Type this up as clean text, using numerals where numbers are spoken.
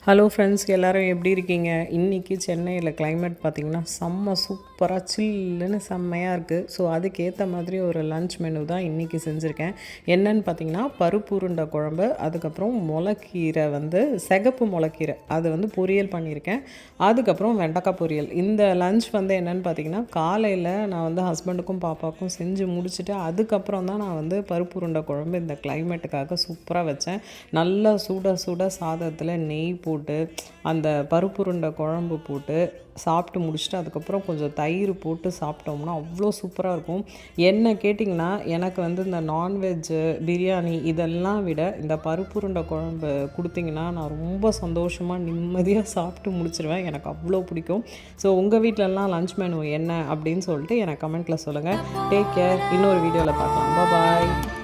Hello friends, எல்லோரும் எப்படி இருக்கீங்க? இன்றைக்கி சென்னையில் கிளைமேட் பார்த்திங்கன்னா செம்ம சூப்பராக சில்லுன்னு செம்மையாக இருக்குது. ஸோ அதுக்கேற்ற மாதிரி ஒரு லன்ச் மெனு தான் இன்றைக்கி செஞ்சுருக்கேன். என்னென்னு பார்த்திங்கன்னா பருப்பு உருண்டை குழம்பு, அதுக்கப்புறம் முளைக்கீரை சிகப்பு முளைக்கீரை அது பொரியல் பண்ணியிருக்கேன். அதுக்கப்புறம் வெண்டைக்காய் பொரியல். இந்த லன்ச் என்னென்னு பார்த்திங்கன்னா காலையில் நான் ஹஸ்பண்டுக்கும் பாப்பாவுக்கும் செஞ்சு முடிச்சுட்டு அதுக்கப்புறம் தான் நான் பருப்பு உருண்டை குழம்பு இந்த கிளைமேட்டுக்காக சூப்பராக வச்சேன். நல்லா சுட சுட சாதத்தில் நெய் போட்டு அந்த பருப்பு உருண்டை குழம்பு போட்டு சாப்பிட்டு முடிச்சுட்டு அதுக்கப்புறம் கொஞ்சம் தயிர் போட்டு சாப்பிட்டோம்னா அவ்வளோ சூப்பராக இருக்கும். என்ன கேட்டிங்கன்னா எனக்கு இந்த நான்வெஜ்ஜு பிரியாணி இதெல்லாம் விட இந்த பருப்பு உருண்டை குழம்பு கொடுத்திங்கன்னா நான் ரொம்ப சந்தோஷமாக நிம்மதியாக சாப்பிட்டு முடிச்சிடுவேன். எனக்கு அவ்வளோ பிடிக்கும். ஸோ உங்கள் வீட்டிலலாம் லன்ச் மெனு என்ன அப்படின்னு சொல்லிட்டு எனக்கு கமெண்ட்டில் சொல்லுங்கள். Take care. இன்னொரு வீடியோவில் பார்க்கலாம். பாய்.